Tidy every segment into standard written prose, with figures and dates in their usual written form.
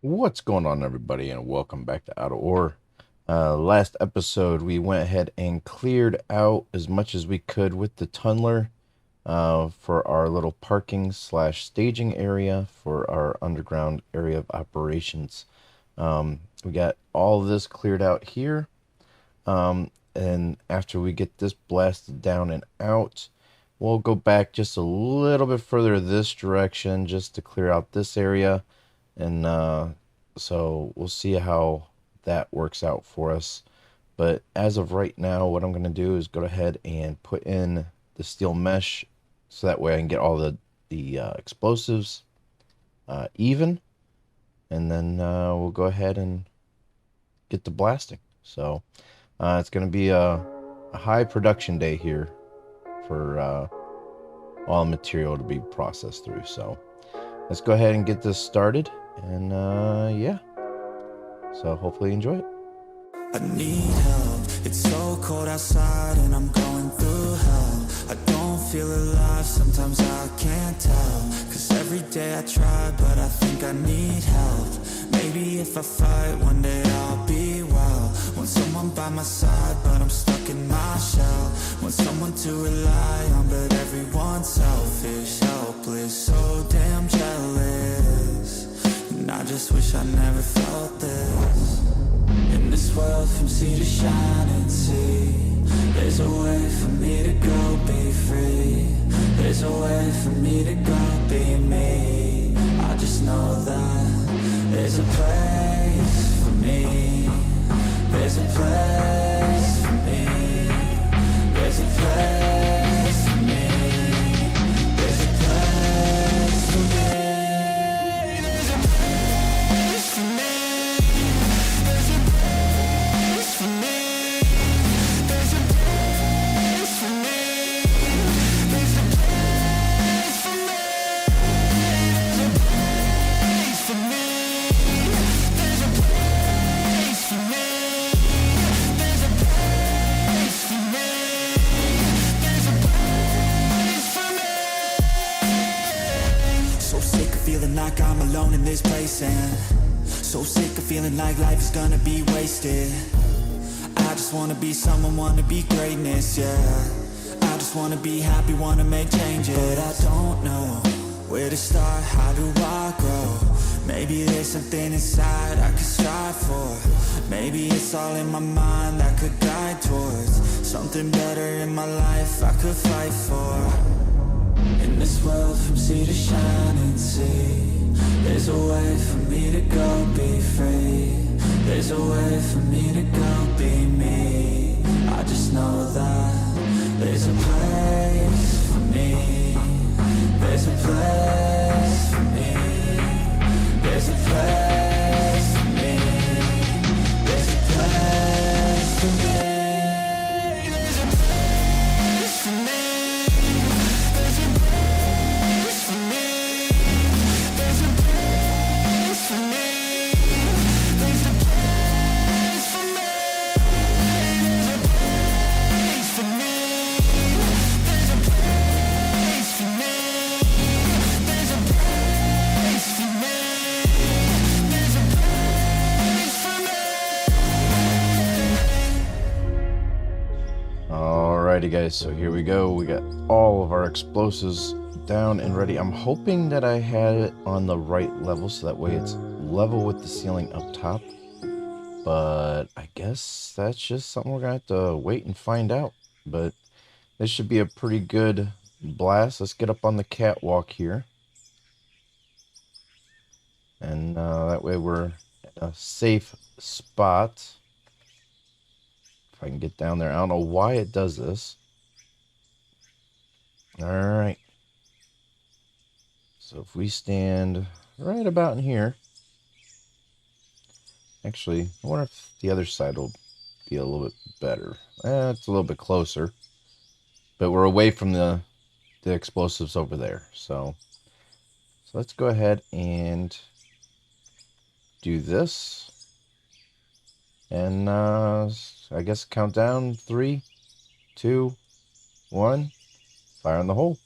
What's going on, everybody, and welcome back to Out of Ore. Last episode, we went ahead and cleared out as much as we could with the tunneler for our little parking slash staging area for our underground area of operations. We got all of this cleared out here, and after we get this blasted down and out, we'll go back just a little bit further this direction just to clear out this area. And so we'll see how that works out for us. But as of right now, what I'm going to do is go ahead and put in the steel mesh so that way I can get all the explosives even. And then we'll go ahead and get to blasting. So it's going to be a high production day here for all material to be processed through. So let's go ahead and get this started. And yeah, so hopefully you enjoy it. I need help, it's so cold outside and I'm going through hell. I don't feel alive, sometimes I can't tell. Cause every day I try, but I think I need help. Maybe if I fight, one day I'll be well. Want someone by my side, but I'm stuck in my shell. Want someone to rely on, but everyone's selfish. Helpless, so damn jealous. And I just wish I never felt this. In this world from sea to shining sea, there's a way for me to go be free. There's a way for me to go be me. I just know that there's a place for me. There's a place for me. There's a place for me. There's a place for me. There's a place for me. Like I'm alone in this place, and so sick of feeling like life is gonna be wasted. I just wanna be someone, wanna be greatness, yeah. I just wanna be happy, wanna make changes. But I don't know where to start, how do I grow? Maybe there's something inside I could strive for. Maybe it's all in my mind that could guide towards something better in my life I could fight for. In this world from sea to shining sea, there's a way for me to go be free. There's a way for me to go be me. I just know that there's a place for me. There's a place for me. There's a place for me. There's a place for me. There's a place for me. Alrighty guys, so here we go. We got all of our explosives down and ready. I'm hoping that I had it on the right level so that way it's level with the ceiling up top. But I guess that's just something we're gonna have to wait and find out. But this should be a pretty good blast. Let's get up on the catwalk here. And that way we're in a safe spot. If I can get down there. I don't know why it does this. Alright. So if we stand right about in here. Actually, I wonder if the other side will be a little bit better. It's a little bit closer. But we're away from the explosives over there. So let's go ahead and do this. And I guess count down 3, 2, 1. Fire in the hole.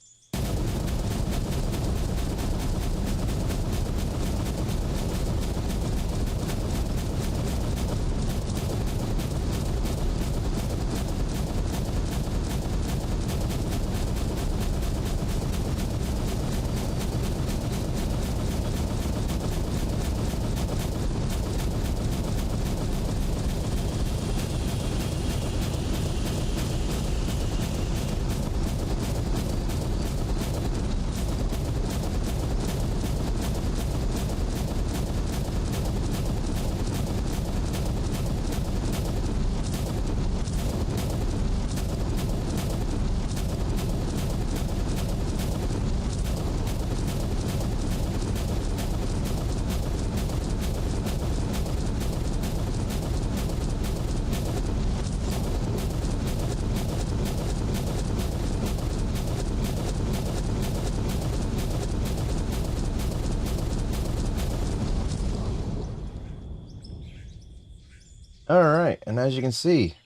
All right, and as you can see,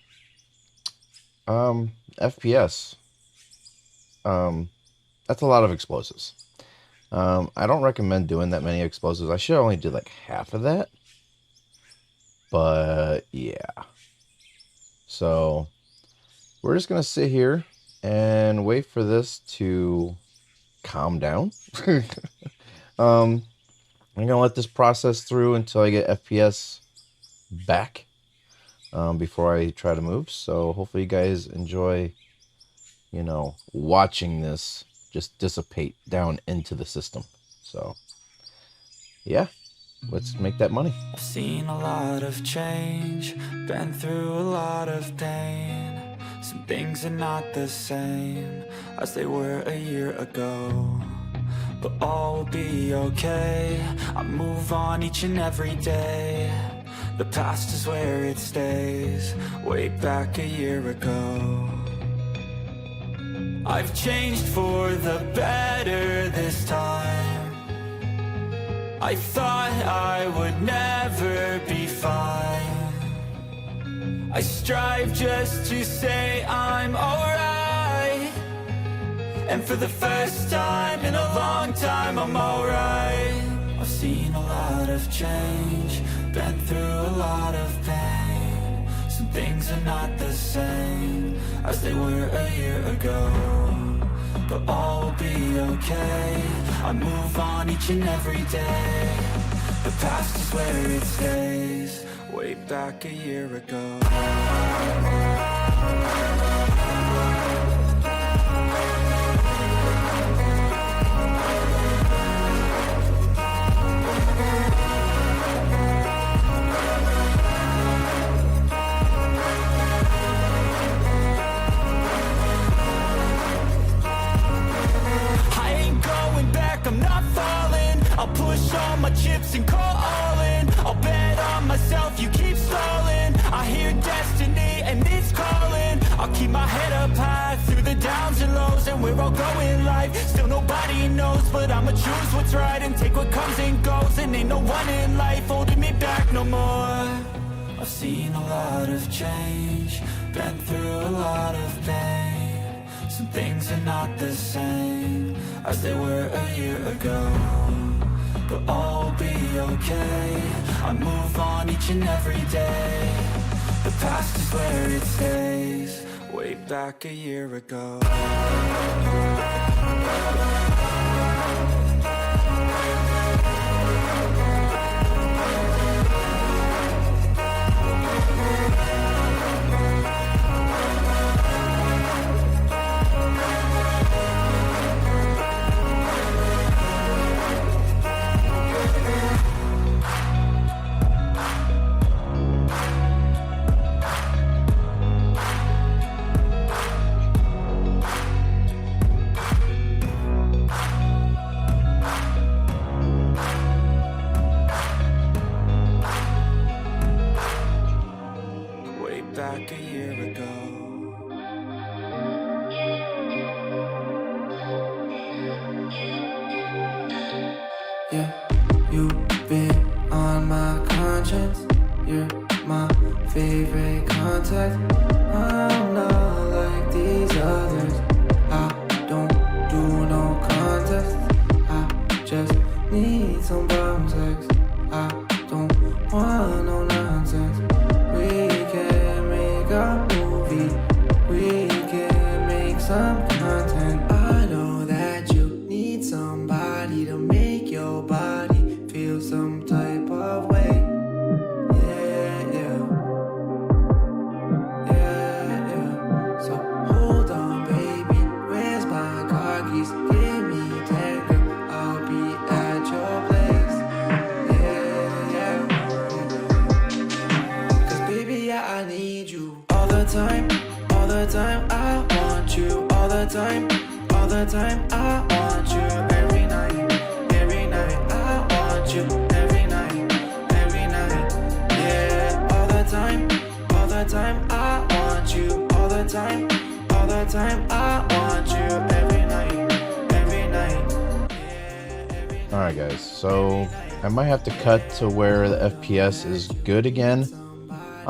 FPS, um, that's a lot of explosives. I don't recommend doing that many explosives. I should only do like half of that, but yeah. So we're just gonna sit here and wait for this to calm down. um, I'm gonna let this process through until I get FPS back before I try to move. So hopefully you guys enjoy, watching this just dissipate down into the system. So yeah, let's make that money. I've seen a lot of change, been through a lot of pain. Some things are not the same as they were a year ago, but all will be okay. I move on each and every day. The past is where it stays, way back a year ago. I've changed for the better this time. I thought I would never be fine. I strive just to say I'm alright, and for the first time in a long time I'm alright. I've seen a lot of change, been through a lot of pain. Some things are not the same as they were a year ago, but all will be okay. I move on each and every day. The past is where it stays, way back a year ago. I'm not falling. I'll push all my chips and call all in. I'll bet on myself, you keep stalling. I hear destiny and it's calling. I'll keep my head up high through the downs and lows, and we're all going life. Still nobody knows, but I'ma choose what's right and take what comes and goes. And ain't no one in life holding me back no more. I've seen a lot of change, been through a lot of pain. Some things are not the same as they were a year ago, but all will be okay. I move on each and every day. The past is where it stays, way back a year ago. Back a year ago. Yeah, you've been on my conscience. You're my favorite contact. I'm not like these others. I don't do no contest. I just need some bomb sex. I don't want no nonsense. We can make a movie. We can make some content. I know that you need somebody to make your body feel some type of way. Yeah, yeah. Yeah, yeah. So hold on, baby. Where's my car keys? Give me 10, girl. I'll be at your place. Yeah, yeah. Cause baby, yeah, I need you all the time. All the time, I want you all the time. All the time, I want you every night. Every night, I want you every night. Every night, yeah. All the time, I want you all the time. All the time, I want you every night. Every night, yeah. All right, guys. So I might have to cut to where the FPS is good again.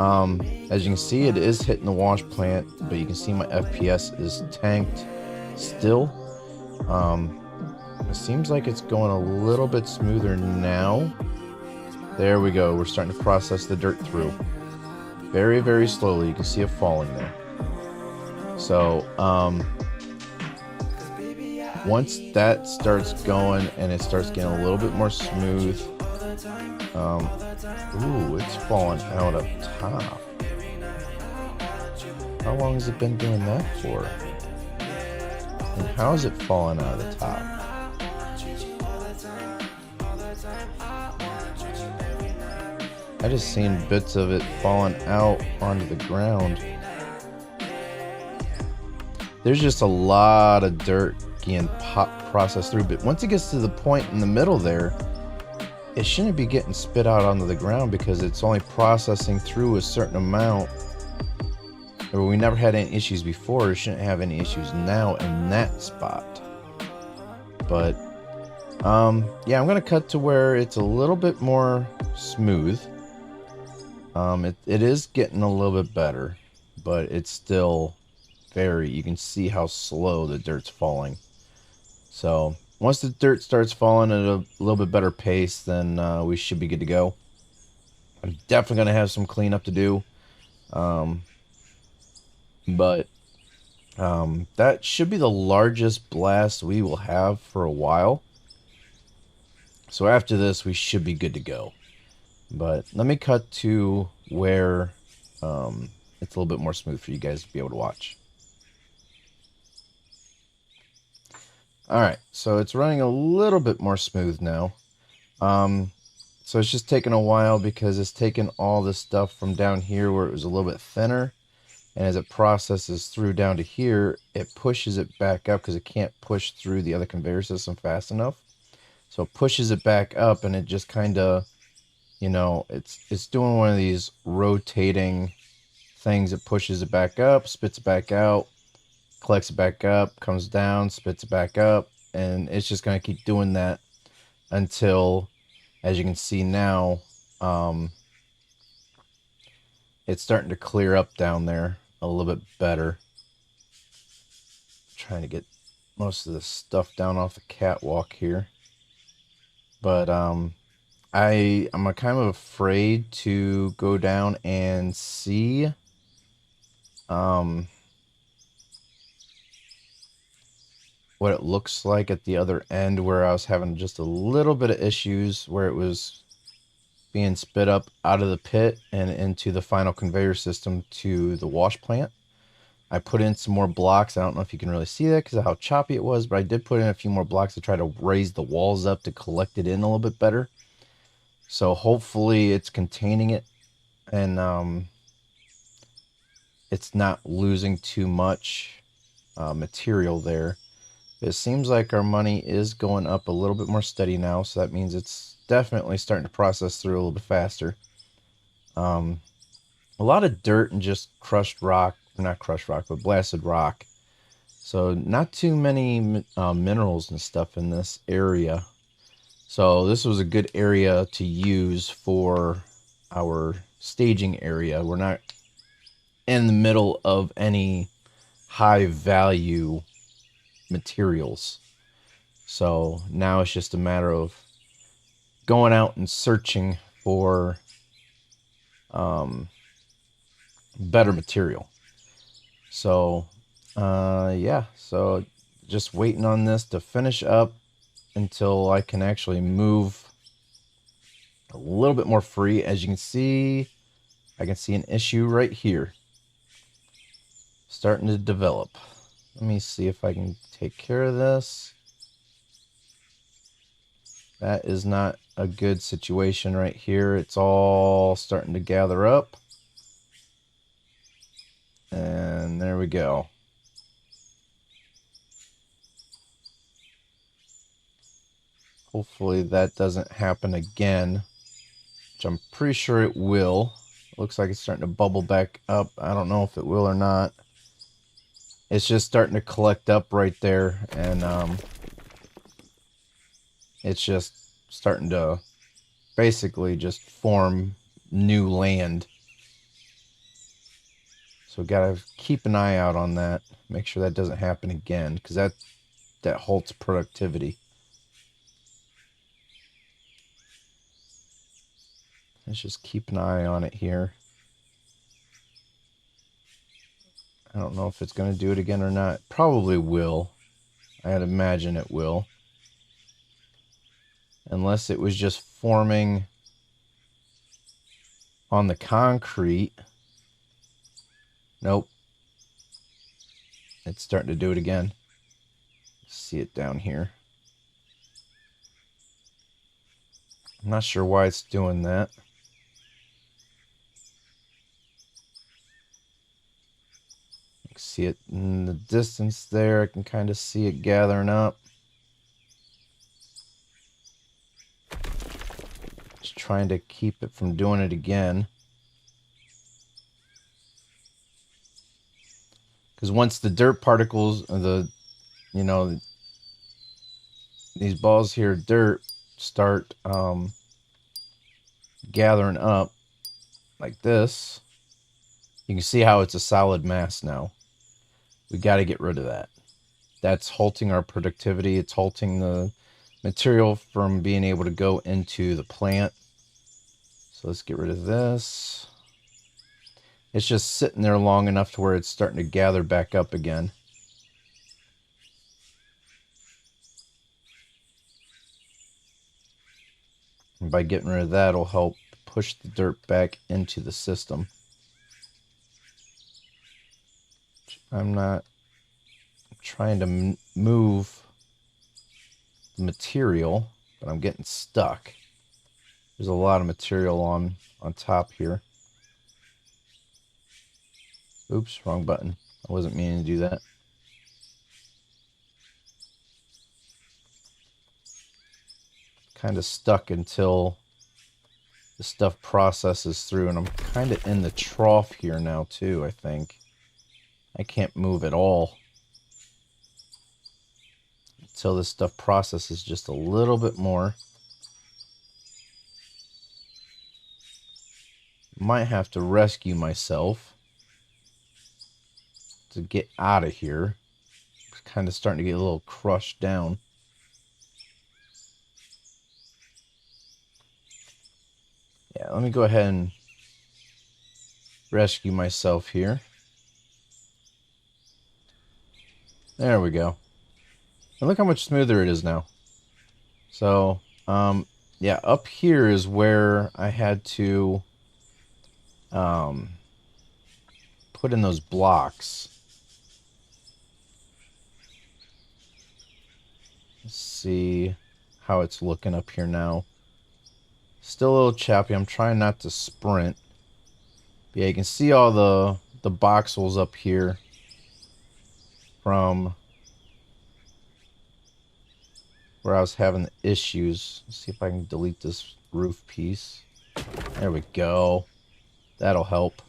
As you can see, it is hitting the wash plant, but you can see my FPS is tanked still. It seems like it's going a little bit smoother now. There we go. We're starting to process the dirt through. Very, very slowly. You can see it falling there. So, once that starts going and it starts getting a little bit more smooth, ooh, it's falling out up top. How long has it been doing that for? And how is it falling out of the top? I just seen bits of it falling out onto the ground. There's just a lot of dirt getting processed through, but once it gets to the point in the middle there, it shouldn't be getting spit out onto the ground because it's only processing through a certain amount. Or we never had any issues before. It shouldn't have any issues now in that spot. But yeah, I'm gonna cut to where it's a little bit more smooth. It is getting a little bit better, but it's still you can see how slow the dirt's falling. So once the dirt starts falling at a little bit better pace, then we should be good to go. I'm definitely going to have some cleanup to do. But that should be the largest blast we will have for a while. So after this, we should be good to go. But let me cut to where it's a little bit more smooth for you guys to be able to watch. Alright, so it's running a little bit more smooth now. So it's just taking a while because it's taking all this stuff from down here where it was a little bit thinner. And as it processes through down to here, it pushes it back up because it can't push through the other conveyor system fast enough. So it pushes it back up and it just kind of, you know, it's doing one of these rotating things. It pushes it back up, spits it back out, collects it back up, comes down, spits it back up, and it's just going to keep doing that until, as you can see now, it's starting to clear up down there a little bit better. Trying to get most of the stuff down off the catwalk here. But I'm kind of afraid to go down and see what it looks like at the other end, where I was having just a little bit of issues where it was being spit up out of the pit and into the final conveyor system to the wash plant. I put in some more blocks. I don't know if you can really see that because of how choppy it was, but I did put in a few more blocks to try to raise the walls up to collect it in a little bit better. So hopefully it's containing it and it's not losing too much material there. It seems like our money is going up a little bit more steady now, so that means it's definitely starting to process through a little bit faster. A lot of dirt and just crushed rock, not crushed rock, but blasted rock. So not too many minerals and stuff in this area. So this was a good area to use for our staging area. We're not in the middle of any high value materials. So now it's just a matter of going out and searching for better material. So yeah, so just waiting on this to finish up until I can actually move a little bit more free. As you can see, I can see an issue right here starting to develop. Let me see if I can take care of this. That is not a good situation right here. It's all starting to gather up. And there we go. Hopefully that doesn't happen again, which I'm pretty sure it will. Looks like it's starting to bubble back up. I don't know if it will or not. It's just starting to collect up right there, and it's just starting to basically just form new land. So we gotta keep an eye out on that. Make sure that doesn't happen again, because that halts productivity. Let's just keep an eye on it here. I don't know if it's going to do it again or not. Probably will. I'd imagine it will. Unless it was just forming on the concrete. Nope. It's starting to do it again. See it down here. I'm not sure why it's doing that. See it in the distance there. I can kind of see it gathering up. Just trying to keep it from doing it again. Because once the dirt particles, these balls here, dirt, start gathering up like this, you can see how it's a solid mass now. We got to get rid of that. That's halting our productivity. It's halting the material from being able to go into the plant. So let's get rid of this. It's just sitting there long enough to where it's starting to gather back up again. And by getting rid of that, it'll help push the dirt back into the system. I'm not trying to move the material, but I'm getting stuck. There's a lot of material on top here. Oops, wrong button. I wasn't meaning to do that. Kind of stuck until the stuff processes through, and I'm kind of in the trough here now too, I think. I can't move at all until this stuff processes just a little bit more. Might have to rescue myself to get out of here. It's kind of starting to get a little crushed down. Yeah, let me go ahead and rescue myself here. There we go. And look how much smoother it is now. So, yeah, up here is where I had to put in those blocks. Let's see how it's looking up here now. Still a little choppy. I'm trying not to sprint. But yeah, you can see all the voxels up here from where I was having the issues. Let's see if I can delete this roof piece. There we go. That'll help.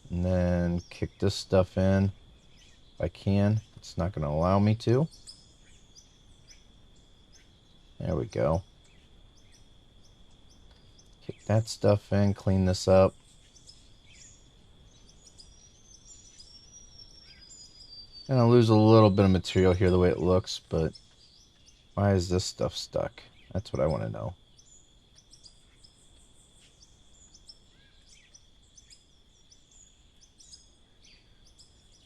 And then kick this stuff in if I can. It's not going to allow me to. There we go. Kick that stuff in, clean this up. And I'll lose a little bit of material here the way it looks, but why is this stuff stuck? That's what I want to know.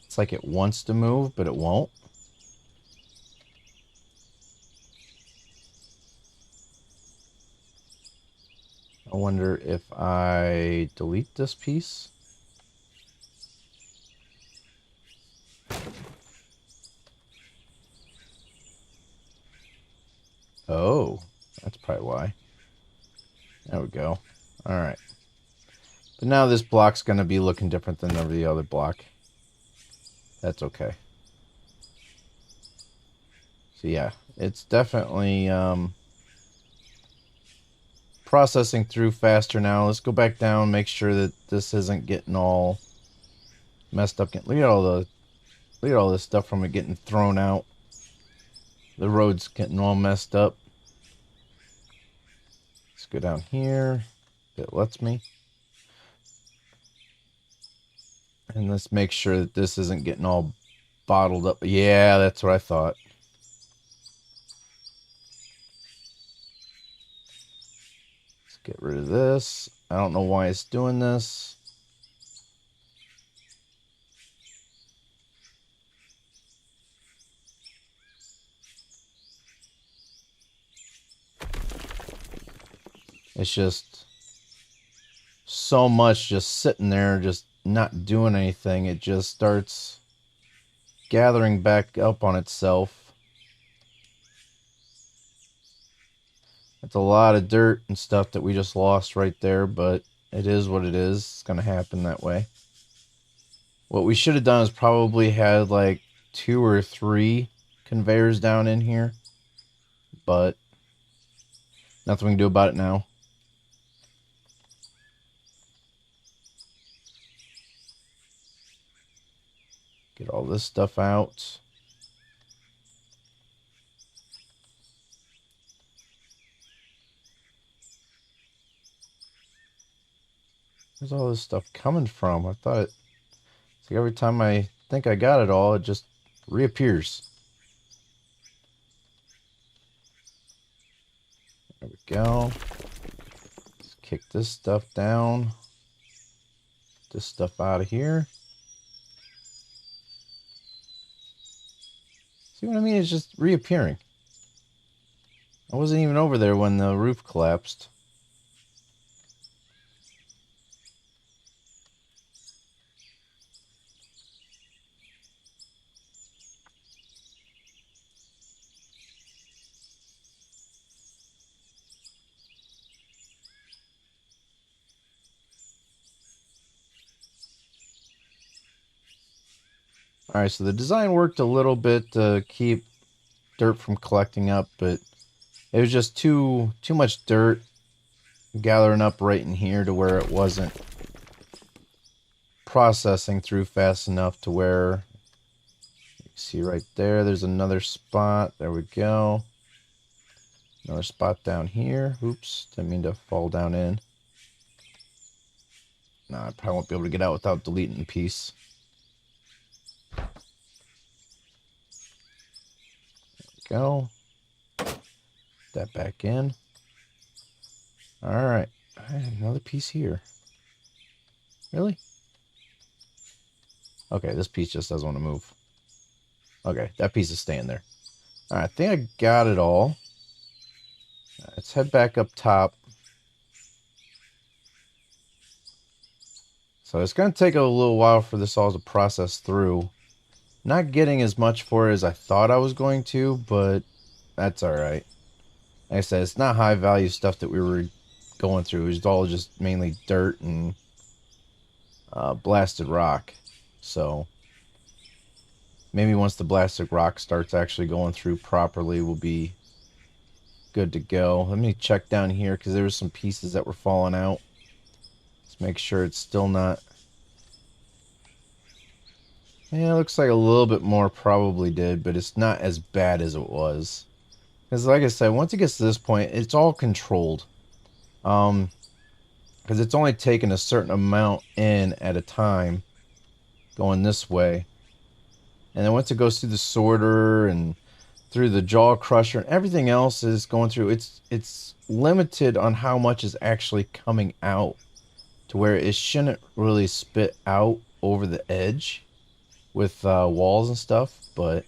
It's like it wants to move, but it won't. I wonder if I delete this piece. Oh, that's probably why. There we go. All right. But now this block's going to be looking different than every other block. That's okay. So yeah, it's definitely processing through faster now. Let's go back down, make sure that this isn't getting all messed up. Look at all this stuff from it getting thrown out. The road's getting all messed up. Let's go down here. It lets me. And let's make sure that this isn't getting all bottled up. Yeah, that's what I thought. Let's get rid of this. I don't know why it's doing this. It's just so much just sitting there, just not doing anything. It just starts gathering back up on itself. It's a lot of dirt and stuff that we just lost right there, but it is what it is. It's going to happen that way. What we should have done is probably had like 2 or 3 conveyors down in here, but nothing we can do about it now. Get all this stuff out. Where's all this stuff coming from? I thought it's like every time I think I got it all, it just reappears. There we go. Let's kick this stuff down. Get this stuff out of here. See what I mean? It's just reappearing. I wasn't even over there when the roof collapsed. Alright, so the design worked a little bit to keep dirt from collecting up, but it was just too much dirt gathering up right in here to where it wasn't processing through fast enough to where you see right there's another spot. There we go. Another spot down here. Oops, didn't mean to fall down in. No, I probably won't be able to get out without deleting a piece. There we go. Put that back in. Alright. Another piece here. Really? Okay, this piece just doesn't want to move. Okay, that piece is staying there. Alright, I think I got it all. Let's head back up top. So it's going to take a little while for this all to process through. Not getting as much for it as I thought I was going to, but that's alright. Like I said, it's not high value stuff that we were going through. It was all just mainly dirt and blasted rock. So maybe once the blasted rock starts actually going through properly, we'll be good to go. Let me check down here because there were some pieces that were falling out. Let's make sure it's still not. Yeah, it looks like a little bit more probably did, but it's not as bad as it was. Because like I said, once it gets to this point, it's all controlled. Because it's only taking a certain amount in at a time going this way. And then once it goes through the sorter and through the jaw crusher and everything else is going through, it's limited on how much is actually coming out to where it shouldn't really spit out over the edge with walls and stuff, but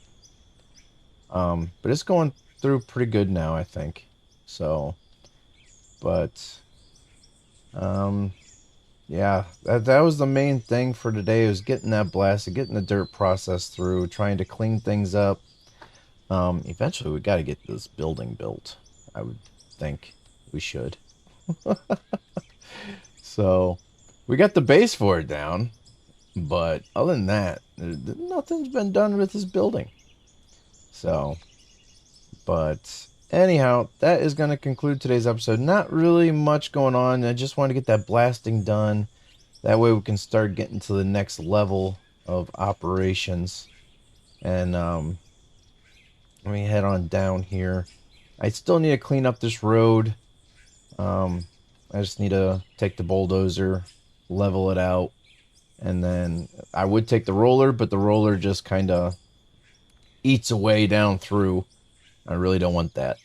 it's going through pretty good now, I think. So, but yeah, that was the main thing for today, was getting that blasted, getting the dirt processed through, trying to clean things up. Eventually we got to get this building built. I would think we should. So we got the base for it down, but other than that, nothing's been done with this building. So, but anyhow, that is going to conclude today's episode. Not really much going on. I just want to get that blasting done. That way we can start getting to the next level of operations. And let me head on down here. I still need to clean up this road. I just need to take the bulldozer, level it out, And then I would take the roller, but the roller just kind of eats away down through. I really don't want that.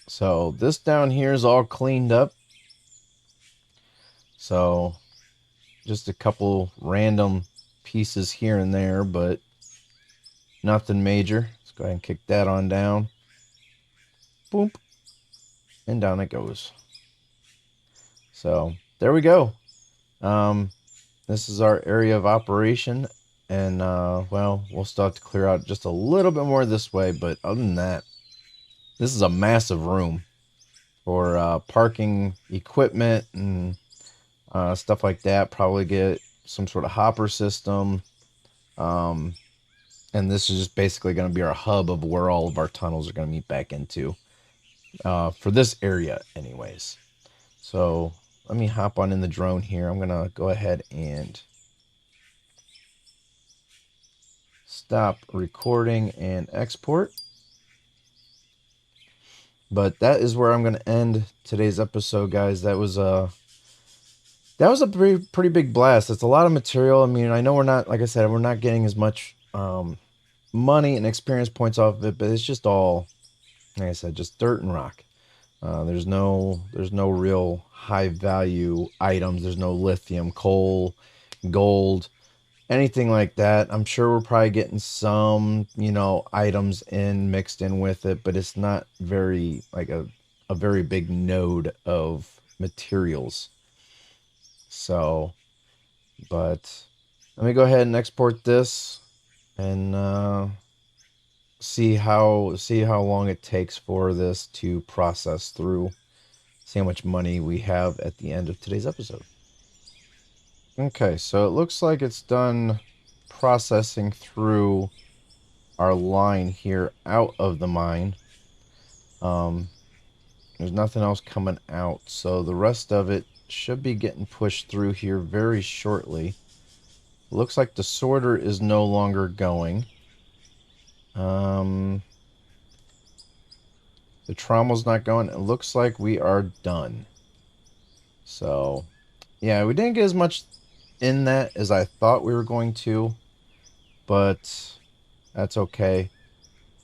So this down here is all cleaned up. So just a couple random pieces here and there, but nothing major. Let's go ahead and kick that on down. Boom. And down it goes. So there we go. Um, this is our area of operation. And, well, we'll still have to clear out just a little bit more this way. But other than that, this is a massive room for parking equipment and stuff like that. Probably get some sort of hopper system. Um, and this is just basically going to be our hub of where all of our tunnels are going to meet back into for this area anyways. So let me hop on in the drone here. I'm going to go ahead and stop recording and export. But that is where I'm going to end today's episode, guys. That was a pretty big blast. It's a lot of material. I mean, I know we're not, like I said, we're not getting as much money and experience points off of it, but it's just all, like I said, just dirt and rock. There's no real high value items. There's no lithium, coal, gold, anything like that. I'm sure we're probably getting some, items mixed in with it, but it's not very like a very big node of materials. So, but let me go ahead and export this and see how long it takes for this to process through. See how much money we have at the end of today's episode. Okay, so it looks like it's done processing through our line here out of the mine. There's nothing else coming out, so the rest of it should be getting pushed through here very shortly. Looks like the sorter is no longer going. The trommel's not going. It looks like we are done. So, yeah, we didn't get as much in that as I thought we were going to, but that's okay.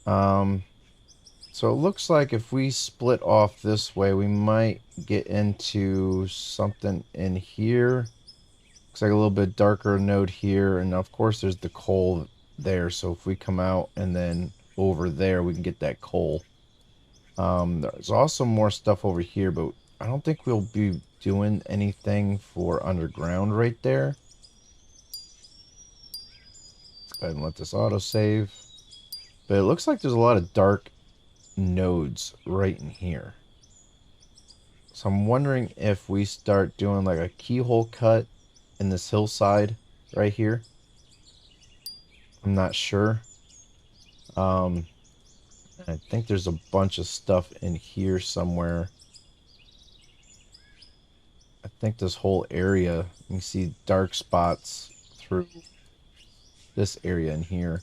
So it looks like if we split off this way, we might get into something in here. Looks like a little bit darker node here, and of course there's the coal there, so if we come out and then over there, we can get that coal. There's also more stuff over here, but I don't think we'll be doing anything for underground right there. Let's go ahead and let this autosave. But it looks like there's a lot of dark nodes right in here. So I'm wondering if we start doing like a keyhole cut in this hillside right here. I'm not sure. I think there's a bunch of stuff in here somewhere. I think this whole area, you can see dark spots through this area in here.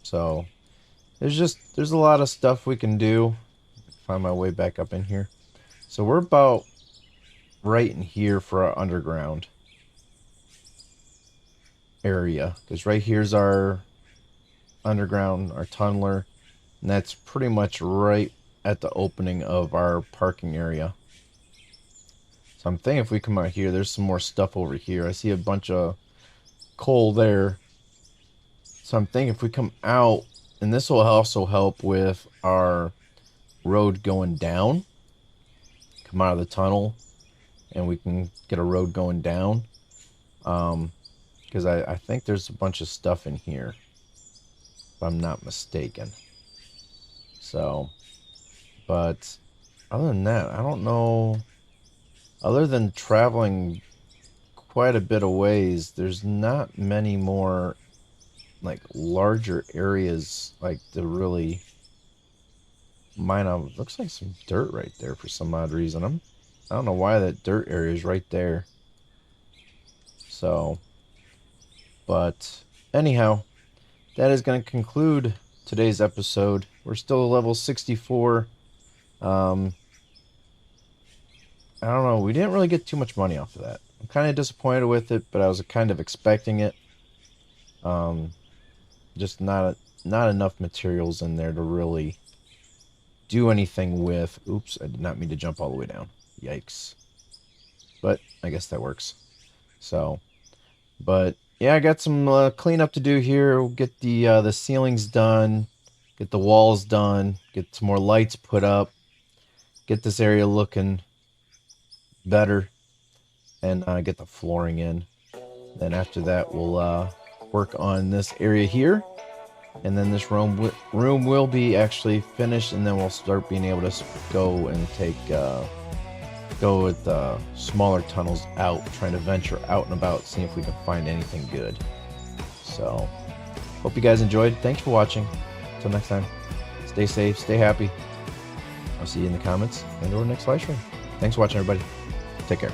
So there's a lot of stuff we can do. Find my way back up in here. So we're about right in here for our underground area, because right here's our underground, our tunneler, and that's pretty much right at the opening of our parking area. So I'm thinking if we come out here, there's some more stuff over here. I see a bunch of coal there. So I'm thinking if we come out, and this will also help with our road going down. Come out of the tunnel, and we can get a road going down. Because I think there's a bunch of stuff in here, if I'm not mistaken. So, but other than that, I don't know. Other than traveling quite a bit of ways, there's not many more like larger areas like to really mine out. Looks like some dirt right there for some odd reason. I don't know why that dirt area is right there. So, but anyhow, that is going to conclude today's episode. We're still level 64. I don't know. We didn't really get too much money off of that. I'm kind of disappointed with it, but I was kind of expecting it. Um, just not enough materials in there to really do anything with. Oops, I did not mean to jump all the way down. Yikes. But I guess that works. So, but yeah, I got some cleanup to do here. We'll get the ceilings done, get the walls done, get some more lights put up, get this area looking better, and get the flooring in. Then after that, we'll work on this area here, and then this room will be actually finished, and then we'll start being able to go and go with smaller tunnels out, trying to venture out and about, seeing if we can find anything good. So, hope you guys enjoyed. Thanks for watching. Until next time, stay safe, stay happy. I'll see you in the comments and or next live stream. Thanks for watching, everybody. Take care.